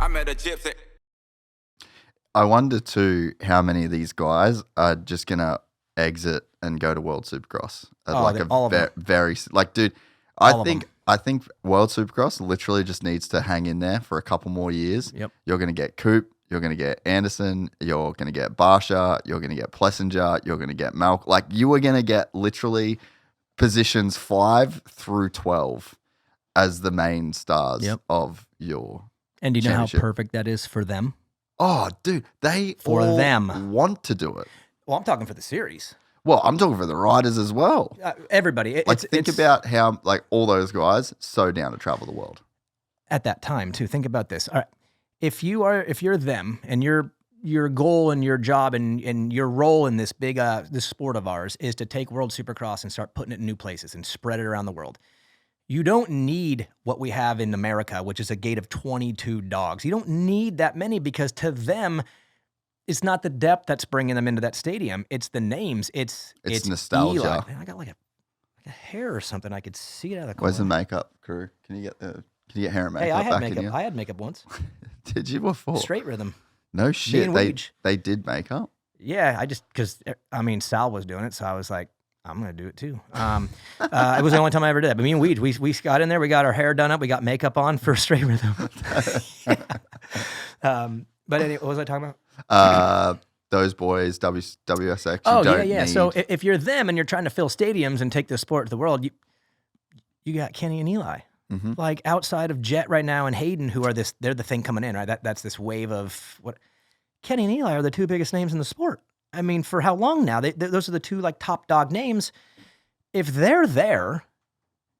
I met a gypsy. I wonder too how many of these guys are just gonna exit and go to World Supercross at all of them. very like, dude. All of I think World Supercross literally just needs to hang in there for a couple more years. Yep. You're gonna get Coop, you're gonna get Anderson, you're gonna get Barsha, you're gonna get Plessinger, you're gonna get Malcolm. Like you are gonna get literally positions 5 through 12 as the main stars Yep. of your. And do you know how championship. perfect that is for them? Oh, dude, they For all them. want to do it. Well, I'm talking for the series. Well, I'm talking for the riders as well. Everybody. Like, think about how, like, all those guys so down to travel the world. At that time too. Think about this. All right. If you're them and your goal and your job and your role in this big this sport of ours is to take World Supercross and start putting it in new places and spread it around the world. You don't need what we have in America, which is a gate of 22 dogs. You don't need that many because to them, it's not the depth that's bringing them into that stadium. It's the names. It's nostalgia. Eli. Man, I got like a hair or something. I could see it out of the corner. Where's the makeup crew? Can you get hair and makeup Hey, I had back makeup. in you? I had makeup once. Did you before? Straight rhythm. No shit. and Weege. They did makeup. Yeah, because Sal was doing it, so I was like, I'm gonna do it too. It was the only time I ever did it. But me and Weege, we got in there, we got our hair done up, we got makeup on for straight rhythm. But anyway, what was I talking about? Those boys, WSX. Oh you don't yeah. need- So if you're them and you're trying to fill stadiums and take this sport to the world, you got Kenny and Eli. Mhm. Like outside of Jet right now and Hayden, who are they're the thing coming in, right? That's this wave of what Kenny and Eli are the two biggest names in the sport. I mean, for how long now? Those are the two like top dog names. If they're there,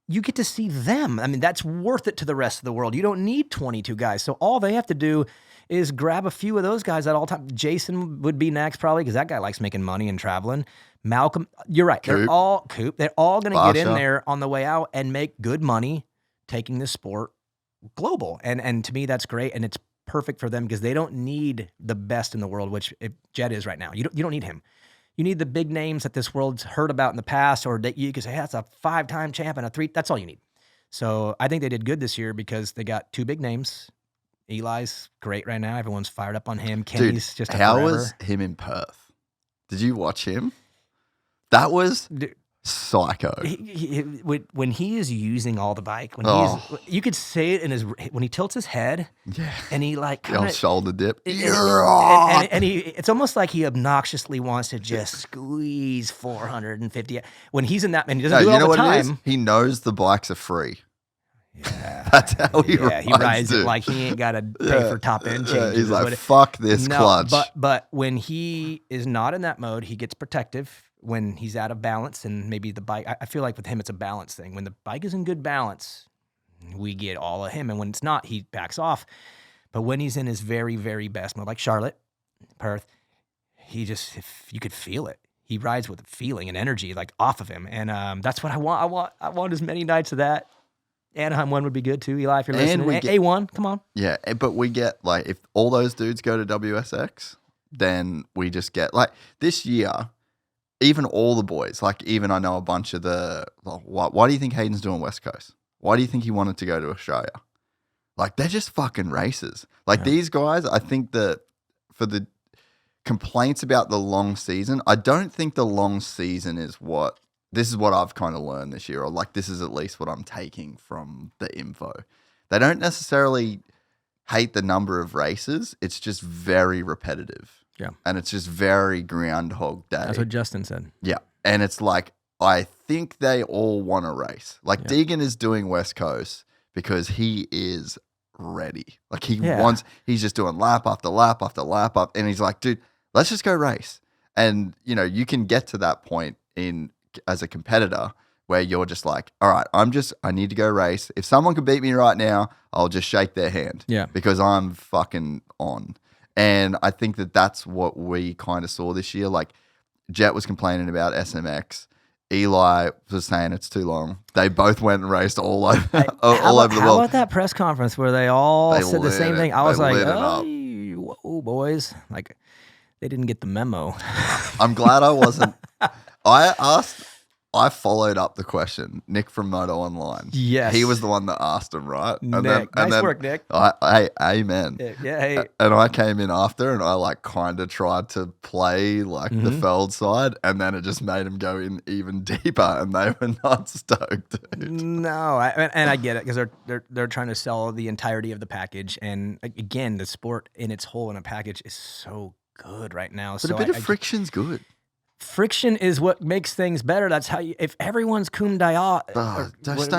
you get to see them. I mean, that's worth it to the rest of the world. You don't need 22 guys. So all they have to do is grab a few of those guys at all time. Jason would be next probably because that guy likes making money and traveling. Malcolm, you're right. They're all They're all going to get in Barsha. there on the way out and make good money taking this sport global. And to me, that's great. And it's perfect for them because they don't need the best in the world, which Jet is right now. You don't need him. You need the big names that this world's heard about in the past, or that you can say, hey, that's a 5-time champ and a 3. That's all you need. So I think they did good this year because they got 2 big names. Eli's great right now. Everyone's fired up on him. Kenny's Dude, just a how forever. was him in Perth? Did you watch him? That was psycho. When he is using all the bike, when you could say it in when he tilts his head, Yeah. and he like The old kind of shoulder dip. and it's almost like he obnoxiously wants to just squeeze 450 when he's in that, and he doesn't do it all the It is? time. He knows the bikes are free. Yeah, That's how he he rides it dude. like he ain't got to pay for top end changes. He's is like, what fuck this No, clutch. But when he is not in that mode, he gets protective. When he's out of balance, and maybe the bike, I feel like with him, it's a balance thing. When the bike is in good balance, we get all of him. And when it's not, he backs off. But when he's in his very, very best mode, like Charlotte, Perth, you could feel it. He rides with a feeling and energy like off of him. And that's what I want. I want as many nights of that. Anaheim 1 would be good too, Eli, if you're listening. A1, come on. Yeah, but we get, like, if all those dudes go to WSX, then we just get, like, this year, even all the boys, like, even I know a bunch of why do you think Hayden's doing West Coast? Why do you think he wanted to go to Australia? Like, they're just fucking racers. Like, these guys, I think that for the complaints about the long season, I don't think the long season is this is what I've kind of learned this year, or like this is at least what I'm taking from the info. They don't necessarily hate the number of races. It's just very repetitive. Yeah. And it's just very Groundhog Day. That's what Justin said. Yeah. And it's like, I think they all want to race. Like, Deegan is doing West Coast because he is ready. Like, he's just doing lap after lap after lap up. And he's like, dude, let's just go race. And, you can get to that point as a competitor where you're just like, all right, I need to go race. If someone could beat me right now, I'll just shake their hand. Yeah. Because I'm fucking on. And I think that that's what we kind of saw this year. Like, Jet was complaining about SMX. Eli was saying it's too long. They both went and raced all over over the How world. about that press conference where they all said the same thing? I was like, lit it up. whoa, boys. Like, they didn't get the memo. I'm glad I wasn't. I I followed up the question. Nick from Moto Online. Yes. He was the one that asked him, right? Nick. Nice work, Nick. Amen. Yeah, hey. And I came in after and I like kind of tried to play like the Feld side, and then it just made him go in even deeper, and they were not stoked, dude. No, and I get it, because they're trying to sell the entirety of the package, and again, the sport in its whole in a package is so good right now. But so a bit of friction's good. Friction is what makes things better. That's how if everyone's kumbaya,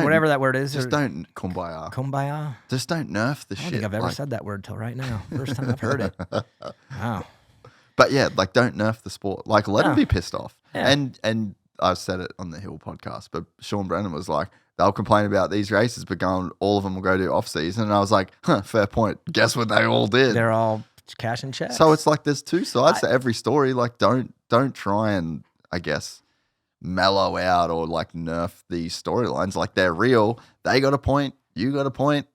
whatever that word is. Just don't kumbaya. Kumbaya? Just don't nerf the I don't shit. think I've ever said that word till right now. First time I've heard it. Wow. But yeah, like don't nerf the sport. Like let them be pissed off. Yeah. And I've said it on the Hill podcast, but Sean Brennan was like, they'll complain about these races, but all of them will go to off season. And I was like, fair point. Guess what they all did? They're all cashing checks. So it's like there's two sides to every story. Like don't try and, I guess, mellow out or like nerf these storylines. Like they're real. They got a point. You got a point.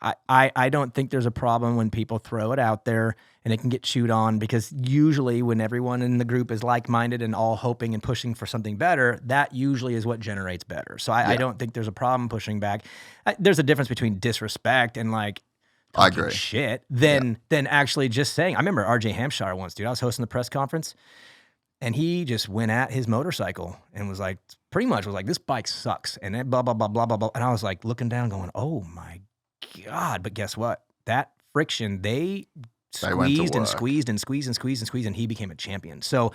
I don't think there's a problem when people throw it out there and it can get chewed on, because usually when everyone in the group is like-minded and all hoping and pushing for something better, that usually is what generates better. So I don't think there's a problem pushing back. There's a difference between disrespect and like I agree. shit than actually just saying. I remember RJ Hampshire once, dude. I was hosting the press conference and he just went at his motorcycle and was like, pretty much was like, this bike sucks. And then blah, blah, blah, blah, blah, blah. And I was like looking down going, oh my God. But guess what? That friction, they squeezed and squeezed and squeezed and squeezed and squeezed, and he became a champion. So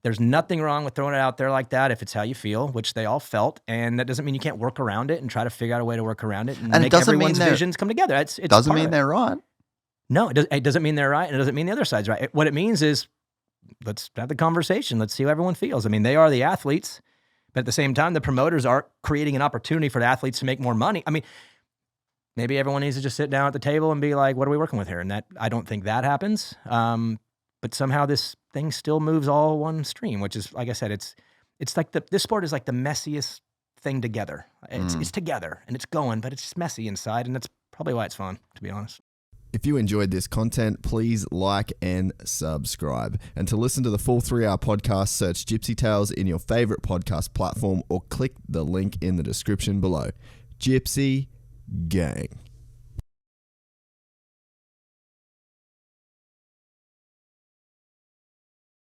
there's nothing wrong with throwing it out there like that if it's how you feel, which they all felt. And that doesn't mean you can't work around it and try to figure out a way to work around it and make everyone's visions come together. It doesn't mean they're right. No, it doesn't mean they're right, and it doesn't mean the other side's right. What it means is, let's have the conversation. Let's see how everyone feels. I mean, they are the athletes, but at the same time, the promoters are creating an opportunity for the athletes to make more money. I mean, maybe everyone needs to just sit down at the table and be like, what are we working with here? And that, I don't think that happens. But somehow this thing still moves all one stream, which is, like I said, it's like this sport is like the messiest thing together. It's together and it's going, but it's just messy inside. And that's probably why it's fun, to be honest. If you enjoyed this content, please like and subscribe. And to listen to the full 3-hour podcast, search Gypsy Tales in your favorite podcast platform or click the link in the description below. Gypsy Gang.